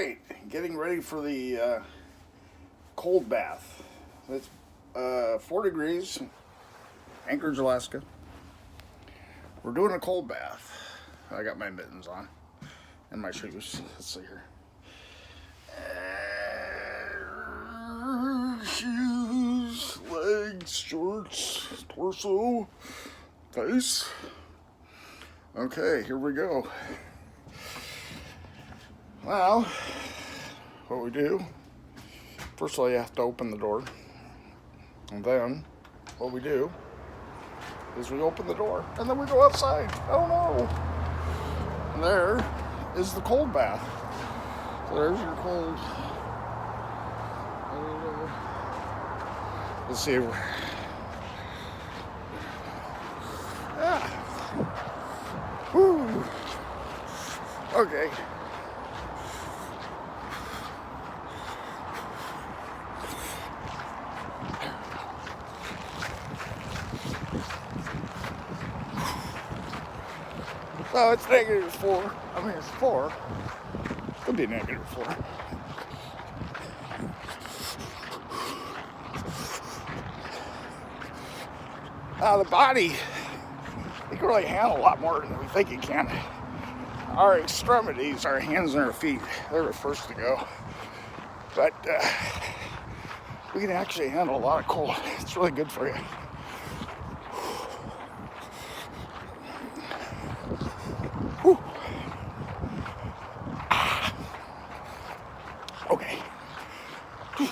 right, getting ready for the cold bath. It's 4 degrees, Anchorage, Alaska. We're doing a cold bath. I got my mittens on and my shoes. Let's see here. Shoes, legs, shorts, torso, face. Okay, here we go. Well, what we do, first of all, you have to open the door. And then, what we do is we open the door and then we go outside. Oh no! And there is the cold bath. So there's your cold. Let's see. Woo! Okay. Well, it's -4. I mean, it's 4. Could be -4. The body, it can really handle a lot more than we think it can. Our extremities, our hands and our feet, they're the first to go. But we can actually handle a lot of cold. It's really good for you. Whew. Okay. Whew.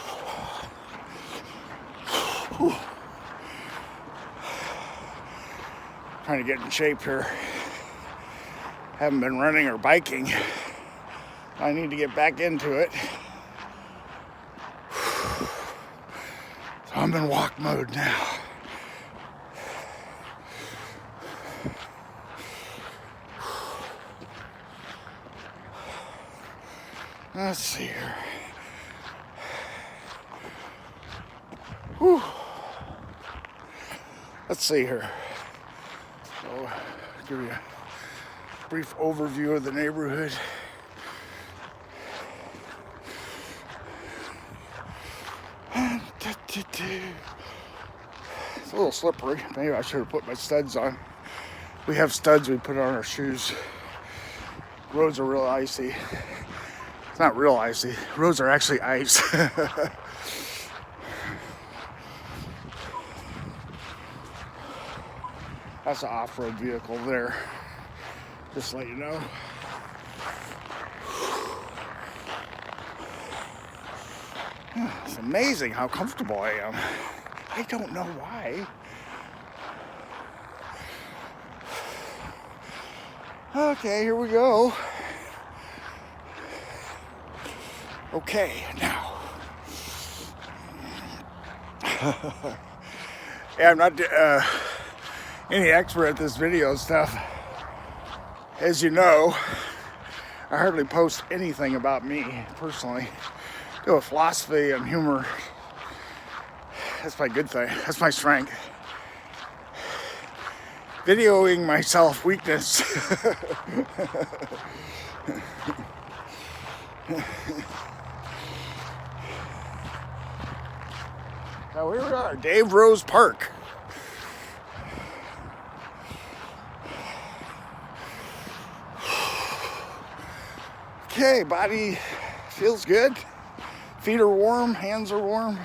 Trying to get in shape here. Haven't been running or biking. I need to get back into it. So I'm in walk mode now. Let's see here. Whew. Let's see here. So, give you a brief overview of the neighborhood. It's a little slippery. Maybe I should have put my studs on. We have studs we put on our shoes. Roads are real icy. It's not real icy. Roads are actually ice. That's an off-road vehicle there. Just to let you know. It's amazing how comfortable I am. I don't know why. Okay, here we go. Okay, now. Yeah, I'm not any expert at this video stuff. As you know, I hardly post anything about me personally. Do a philosophy and humor. That's my good thing. That's my strength. Videoing myself weakness. Now here we are, Dave Rose Park. Okay, body feels good. Feet are warm, hands are warm.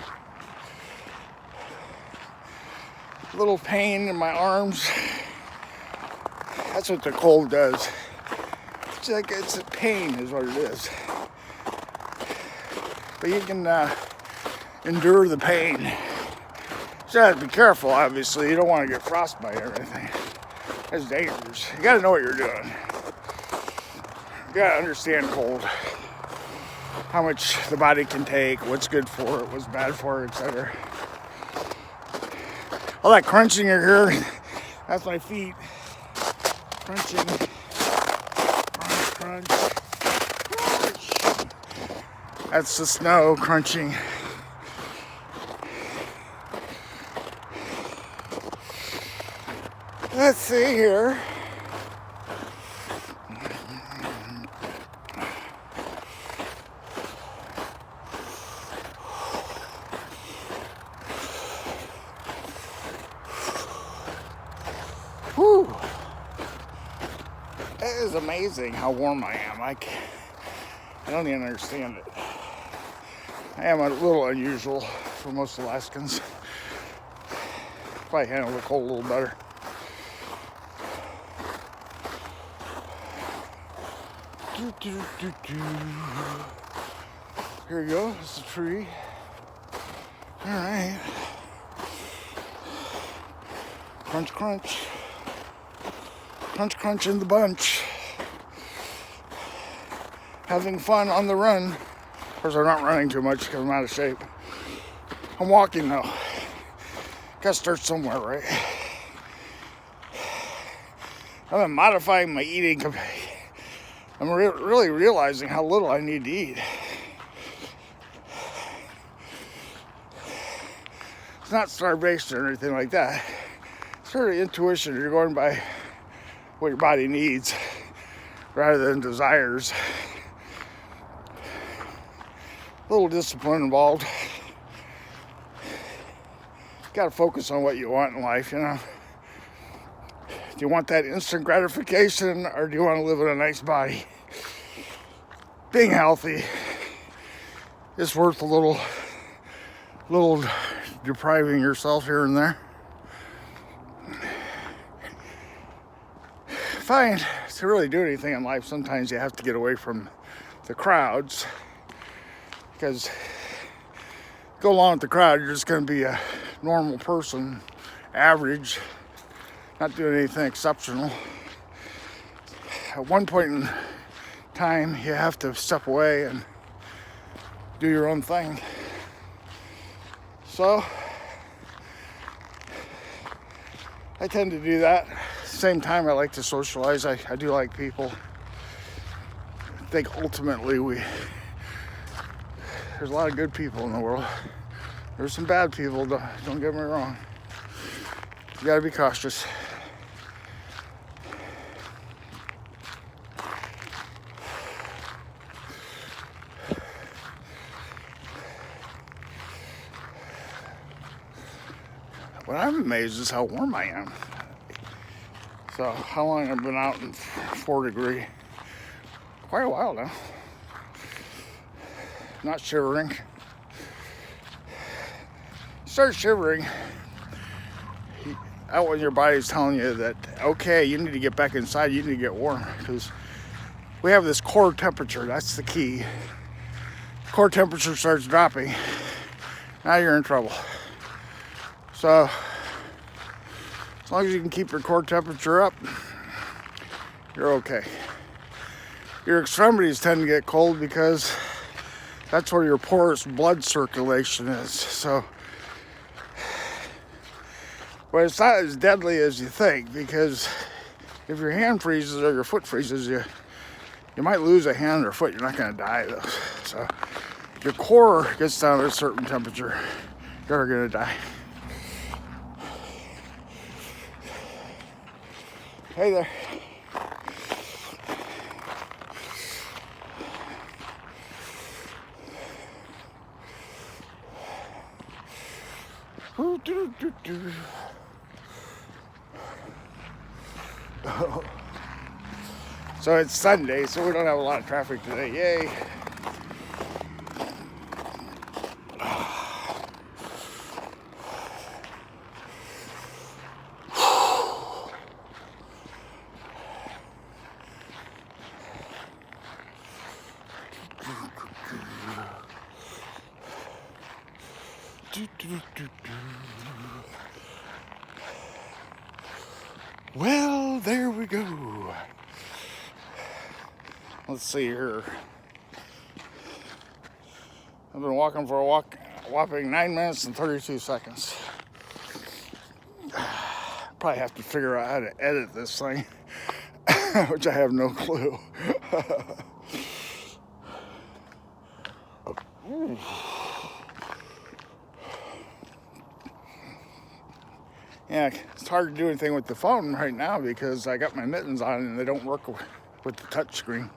A little pain in my arms. That's what the cold does. It's like it's a pain is what it is. But you can endure the pain. You have to be careful, obviously. You don't want to get frostbite or anything. That's dangerous. You got to know what you're doing. You got to understand cold. How much the body can take, what's good for it, what's bad for it, etc. All that crunching you hear, that's my feet. Crunching. Crunch, crunch. That's the snow crunching. Let's see here. is amazing how warm I am. I don't even understand it. I am a little unusual for most Alaskans. Probably handle the cold a little better. Here you go, it's a tree. Alright. Crunch, crunch. Crunch, crunch in the bunch. Having fun on the run. Of course, I'm not running too much because I'm out of shape. I'm walking though. Gotta start somewhere, right? I've been modifying my eating. I'm really realizing how little I need to eat. It's not starvation or anything like that. It's sort of intuition. You're going by what your body needs rather than desires. A little discipline involved. Got to focus on what you want in life, you know. Do you want that instant gratification, or do you want to live in a nice body? Being healthy is worth a little depriving yourself here and there. Fine, to really do anything in life, sometimes you have to get away from the crowds, because go along with the crowd, you're just going to be a normal person, average, not doing anything exceptional. At one point in time, you have to step away and do your own thing. So I tend to do that. Same time, I like to socialize. I do like people. I think ultimately there's a lot of good people in the world. There's some bad people, don't get me wrong. You gotta be cautious. What I'm amazed is how warm I am. So how long I've been out in 4 degree? Quite a while now. Not shivering. Start shivering out when your body's telling you that, okay, you need to get back inside, you need to get warm, because we have this core temperature. That's the key. Core temperature starts dropping, now you're in trouble. So as long as you can keep your core temperature up, you're okay. Your extremities tend to get cold because that's where your porous blood circulation is. So, but it's not as deadly as you think, because if your hand freezes or your foot freezes, you might lose a hand or foot. You're not going to die though. So if your core gets down to a certain temperature, you're going to die. Hey there. So it's Sunday, so we don't have a lot of traffic today. Yay. Well, there we go. Let's see here. I've been walking for a whopping 9 minutes and 32 seconds. Probably have to figure out how to edit this thing, which I have no clue. Yeah, it's hard to do anything with the phone right now because I got my mittens on and they don't work with the touch screen.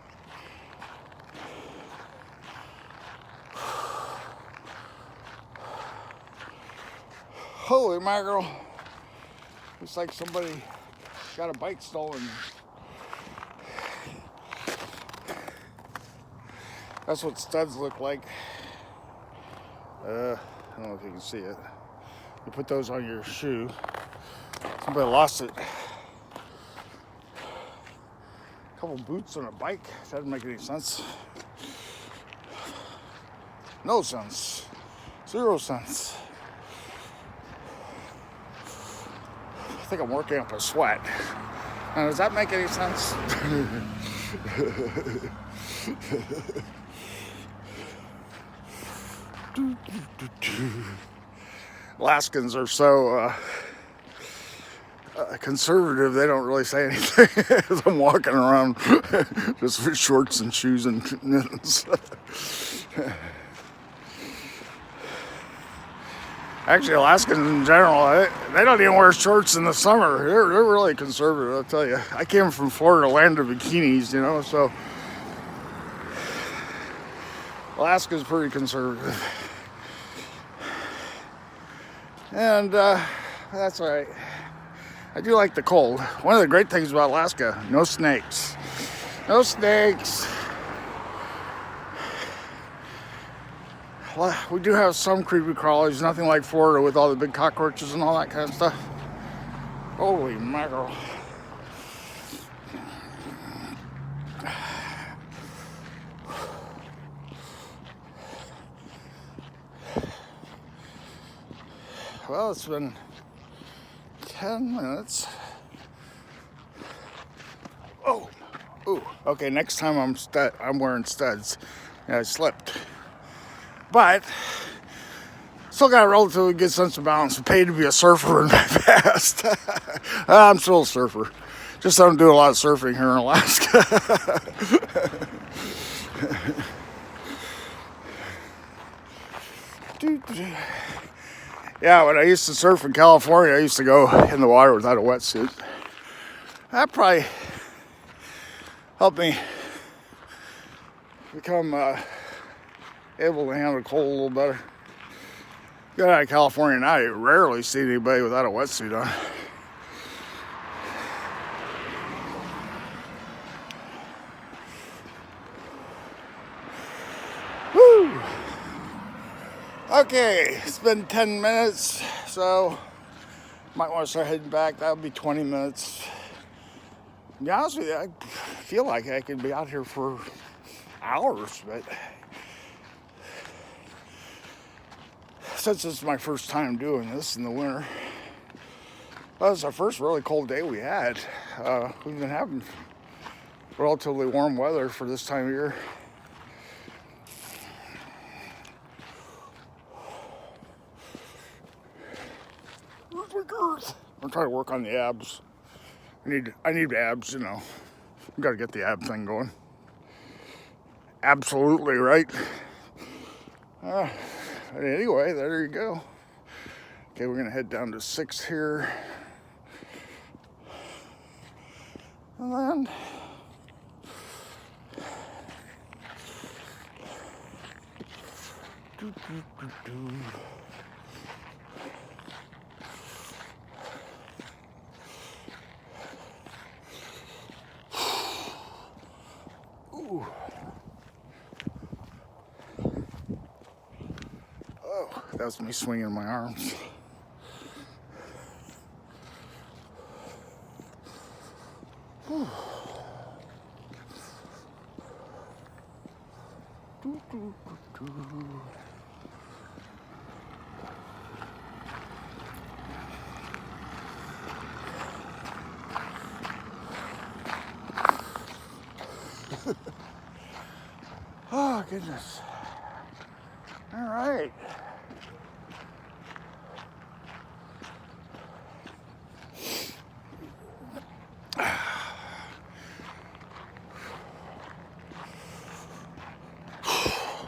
Holy mackerel. Looks like somebody got a bike stolen. That's what studs look like. I don't know if you can see it. You put those on your shoe. Somebody lost it. A couple boots on a bike. That doesn't make any sense. No sense. 0 cents. I think I'm working up a sweat. Now, does that make any sense? Alaskans are so conservative, they don't really say anything as I'm walking around just with shorts and shoes and mittens. Actually, Alaskans in general, they don't even wear shorts in the summer. They're really conservative, I'll tell you. I came from Florida, land of bikinis, you know, so Alaska's pretty conservative. And that's all right. I do like the cold. One of the great things about Alaska, no snakes. No snakes. Well, we do have some creepy crawlers, nothing like Florida with all the big cockroaches and all that kind of stuff. Holy mackerel. Well, it's been 10 minutes. Oh, ooh. Okay, next time I'm wearing studs. Yeah, I slipped. But still got a relatively good sense of balance. I paid to be a surfer in my past. I'm still a surfer. Just don't do a lot of surfing here in Alaska. Yeah, when I used to surf in California, I used to go in the water without a wetsuit. That probably helped me become able to handle the cold a little better. Got out of California now, you rarely see anybody without a wetsuit on. Woo! Okay, it's been 10 minutes, so might want to start heading back. That'll be 20 minutes. To be honest with you, I feel like I could be out here for hours, but since it's my first time doing this in the winter, well, it's our first really cold day we had. We've been having relatively warm weather for this time of year. Where's my girth? I'm trying to work on the abs. I need abs, you know. I've got to get the ab thing going. Absolutely, right? Anyway, there you go. Okay, we're gonna head down to 6 here. And then ooh. Oh, that was me swinging my arms. Whew. Oh, goodness. All right.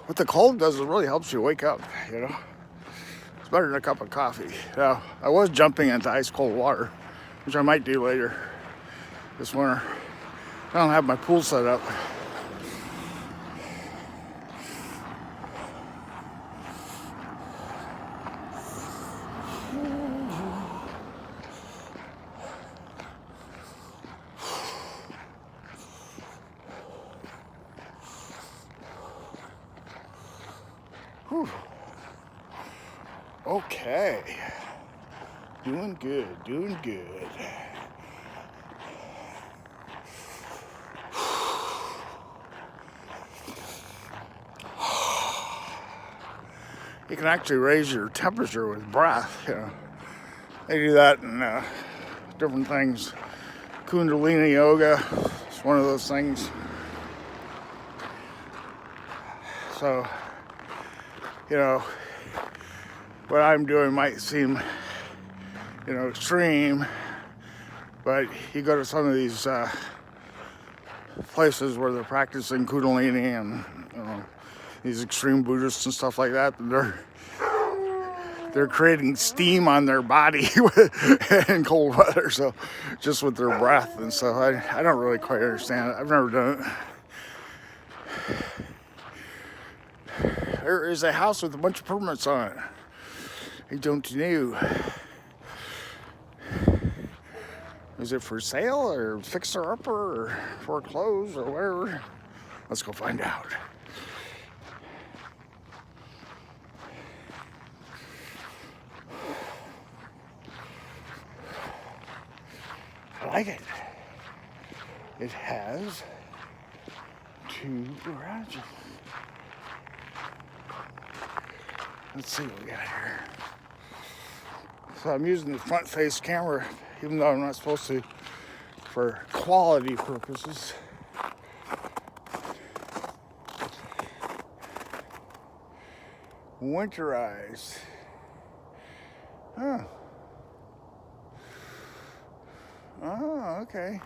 What the cold does is it really helps you wake up, you know. It's better than a cup of coffee. Now, I was jumping into ice cold water, which I might do later this winter. I don't have my pool set up. Whew. Okay. Doing good, doing good. You can actually raise your temperature with breath, you know. They do that in different things. Kundalini yoga is one of those things. So, you know, what I'm doing might seem, you know, extreme, but you go to some of these places where they're practicing Kundalini and, you know, these extreme Buddhists and stuff like that, they're creating steam on their body in cold weather, so just with their breath and stuff. I don't really quite understand it. I've never done it. There is a house with a bunch of permits on it. I don't know. Is it for sale or fixer-upper or foreclosed or whatever? Let's go find out. I like it. It has 2 garages. Let's see what we got here. So I'm using the front face camera, even though I'm not supposed to, for quality purposes. Winterized. Huh. Oh, okay.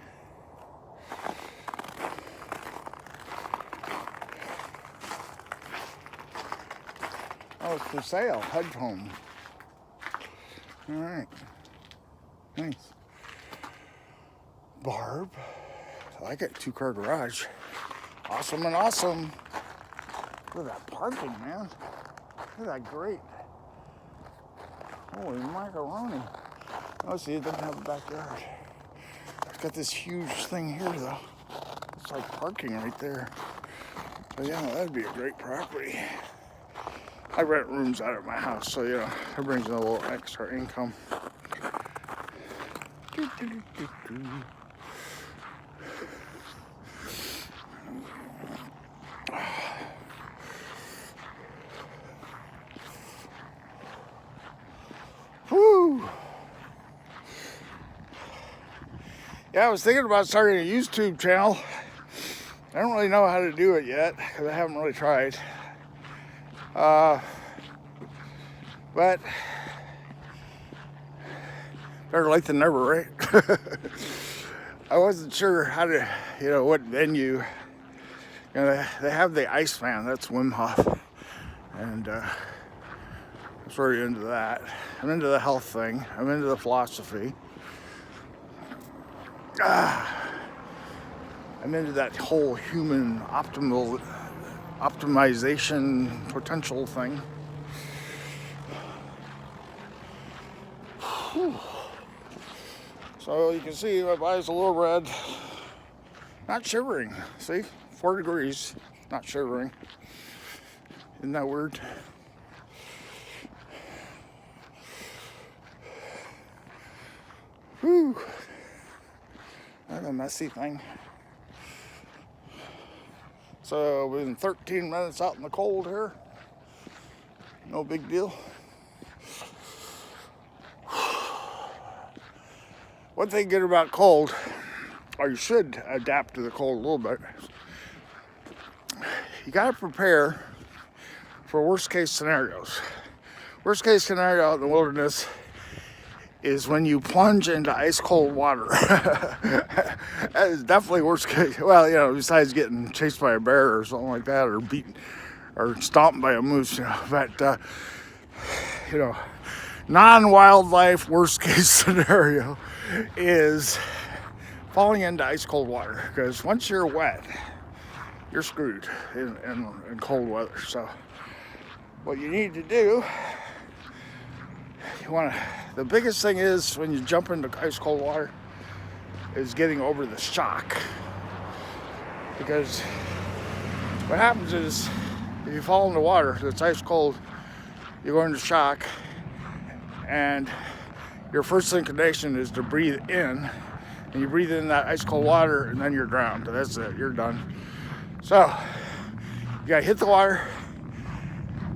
Oh, it's for sale. HUD home. All right. Nice. Barb. I like it. 2-car garage. Awesome and awesome. Look at that parking, man. Look at that grate. Holy macaroni. Oh, see, it doesn't have a backyard. It's got this huge thing here, though. It's like parking right there. But yeah, that'd be a great property. I rent rooms out of my house, so, you know, it brings in a little extra income. Woo! Yeah, I was thinking about starting a YouTube channel. I don't really know how to do it yet, because I haven't really tried. But better late than never, right? I wasn't sure how to, you know, what venue. You know, they have the Iceman, that's Wim Hof, and I'm sort of into that. I'm into the health thing. I'm into the philosophy. I'm into that whole human optimization potential thing. Whew. So you can see my body's a little red. Not shivering. See? 4 degrees. Not shivering. Isn't that weird? Whew. That's a messy thing. So we've been 13 minutes out in the cold here. No big deal. One thing good about cold, or you should adapt to the cold a little bit, you got to prepare for worst case scenarios. Worst case scenario out in the wilderness is when you plunge into ice cold water. That is definitely worst case. Well, you know, besides getting chased by a bear or something like that, or beaten or stomped by a moose, you know. But you know, non-wildlife worst case scenario is falling into ice cold water, because once you're wet, you're screwed in cold weather. So what you need to do, the biggest thing is when you jump into ice cold water is getting over the shock, because what happens is If you fall in the water that's ice cold, you go into shock, and your first inclination is to breathe in, and you breathe in that ice cold water, and then you're drowned. That's it, you're done. So you gotta hit the water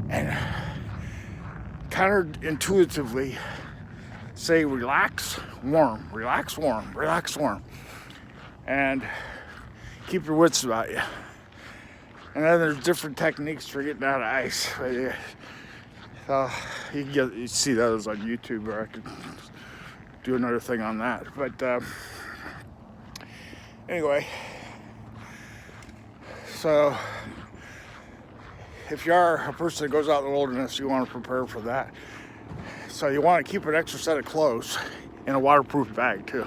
and counterintuitively say relax, warm, relax, warm, relax, warm, and keep your wits about you. And then there's different techniques for getting out of ice. You see those on YouTube, or I could do another thing on that. But anyway, so if you are a person that goes out in the wilderness, you want to prepare for that. So you want to keep an extra set of clothes in a waterproof bag too.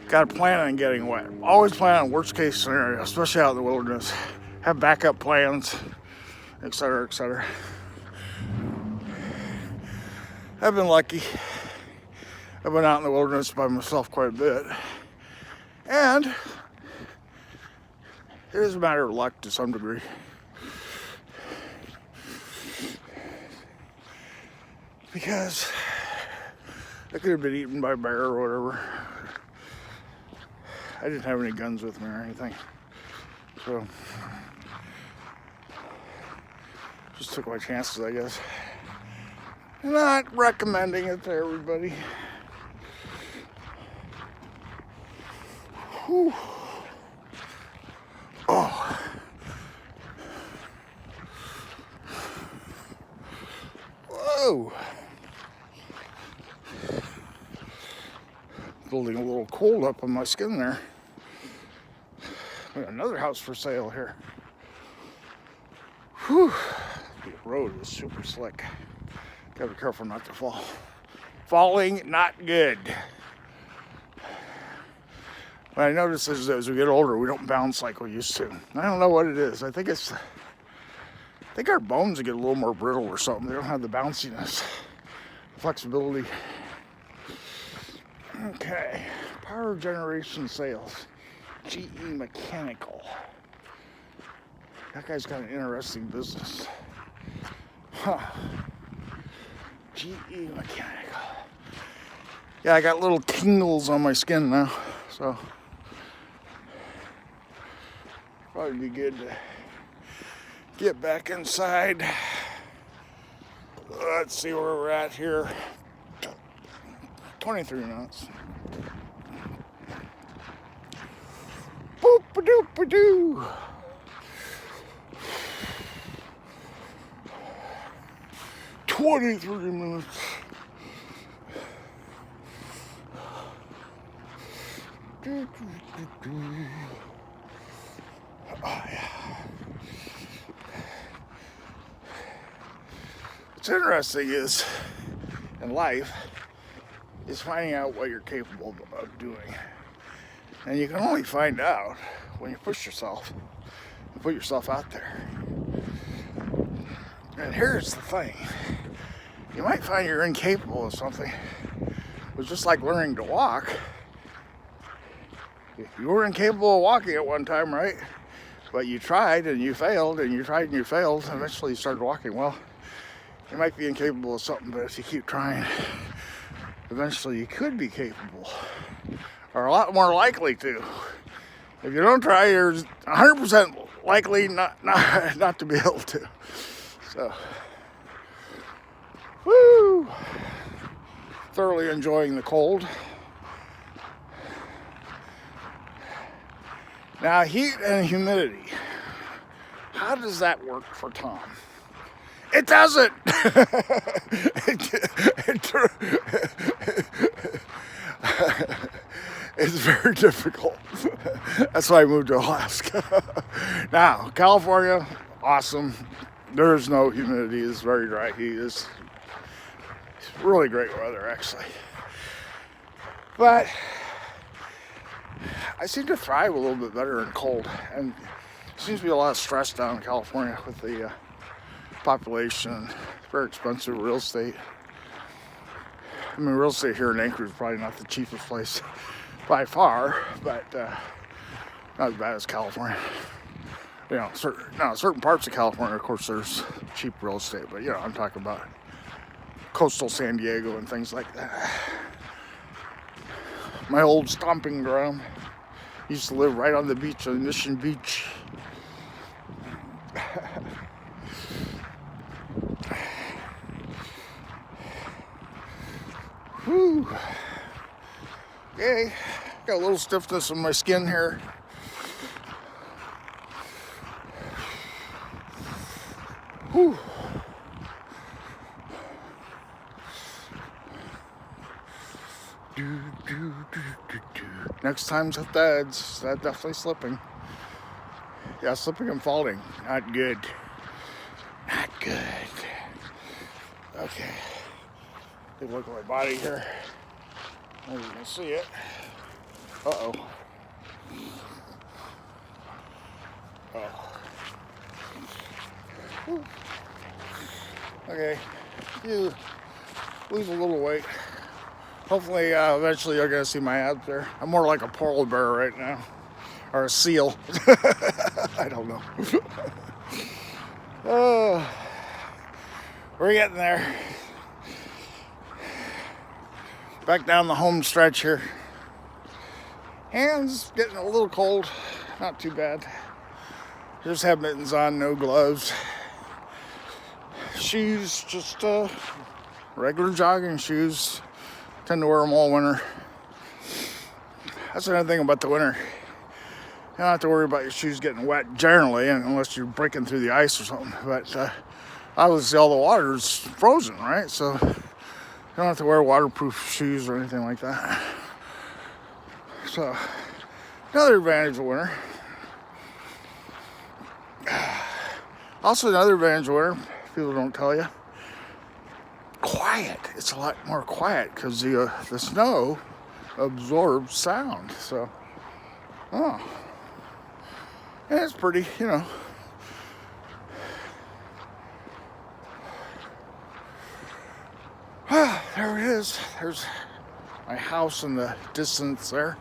Got to plan on getting wet. Always plan on worst case scenario, especially out in the wilderness. Have backup plans, etc., etc. I've been lucky. I've been out in the wilderness by myself quite a bit. And it is a matter of luck to some degree. Because I could have been eaten by a bear or whatever. I didn't have any guns with me or anything. So just took my chances, I guess. Not recommending it to everybody. Whew. Oh. Whoa. Building a little cold up on my skin there. We got another house for sale here. Whew. The road is super slick. Gotta be careful not to fall. Falling, not good. What I notice is as we get older, we don't bounce like we used to. I don't know what it is. I think our bones get a little more brittle or something. They don't have the bounciness, flexibility. Okay, power generation sales, GE Mechanical. That guy's got an interesting business. Huh. GE Mechanical. Yeah, I got little tingles on my skin now, so probably be good to get back inside. Let's see where we're at here. 23 minutes. Boop-a-doop-a-doo. $23 minutes. Oh, yeah. What's interesting is, in life, is finding out what you're capable of doing. And you can only find out when you push yourself and put yourself out there. And here's the thing. You might find you're incapable of something. It's just like learning to walk. You were incapable of walking at one time, right? But you tried and you failed, and you tried and you failed, and eventually you started walking. Well, you might be incapable of something, but if you keep trying, eventually you could be capable, or a lot more likely to. If you don't try, you're 100% likely not to be able to. So, woo! Thoroughly enjoying the cold. Now, heat and humidity. How does that work for Tom? It doesn't. It's very difficult. That's why I moved to Alaska. Now, California, awesome. There's no humidity. It's very dry heat. It's really great weather, actually. But I seem to thrive a little bit better in cold. And there seems to be a lot of stress down in California with the population. It's very expensive real estate. I mean, real estate here in Anchorage is probably not the cheapest place by far, but not as bad as California. You know, certain parts of California, of course, there's cheap real estate, but you know, I'm talking about coastal San Diego and things like that. My old stomping ground. Used to live right on the beach, on Mission Beach. Whew. Okay, got a little stiffness in my skin here. Whew. Next time's at Thad's. That definitely slipping. Yeah, slipping and falling. Not good. Not good. Okay. Take a look at my body here. As you can see it. Uh-oh. Oh. Whew. Okay. You lose a little weight. Hopefully, eventually you're going to see my abs there. I'm more like a polar bear right now. Or a seal. I don't know. We're getting there. Back down the home stretch here. Hands getting a little cold. Not too bad. Just have mittens on, no gloves. Shoes, just regular jogging shoes. Tend to wear them all winter. That's another thing about the winter. You don't have to worry about your shoes getting wet generally, unless you're breaking through the ice or something. But obviously all the water is frozen, right? So you don't have to wear waterproof shoes or anything like that. So another advantage of winter. Also another advantage of winter, people don't tell you. Quiet. It's a lot more quiet because the snow absorbs sound. So, and it's pretty, you know. There it is. There's my house in the distance there.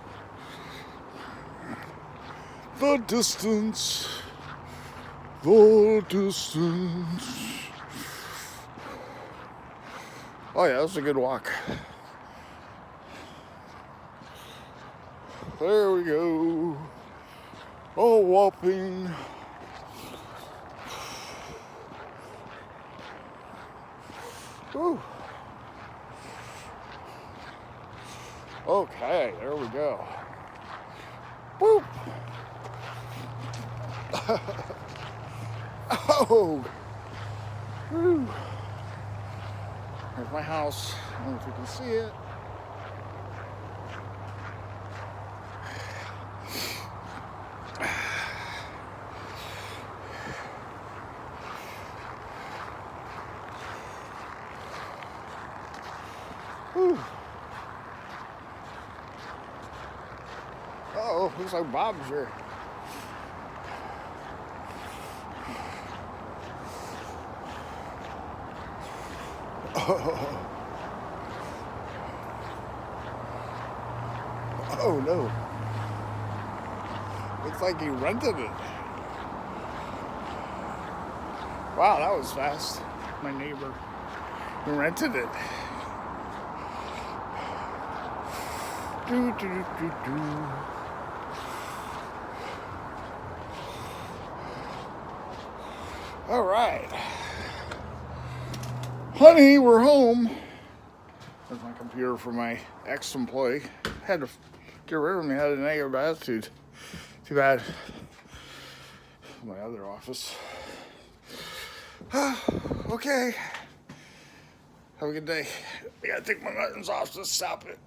The distance. The distance. Oh yeah, that was a good walk. There we go. Oh, whopping. Whew. Okay, there we go. Boop. Oh. Whew. There's my house. I don't know if you can see it. Whew. Uh-oh, looks like Bob's here. Oh no. Looks like he rented it. Wow, that was fast. My neighbor who rented it. All right. Honey, we're home. There's my computer for my ex-employee. Had to get rid of me. Had a negative attitude. Too bad. My other office. Okay. Have a good day. I gotta take my buttons off to stop it.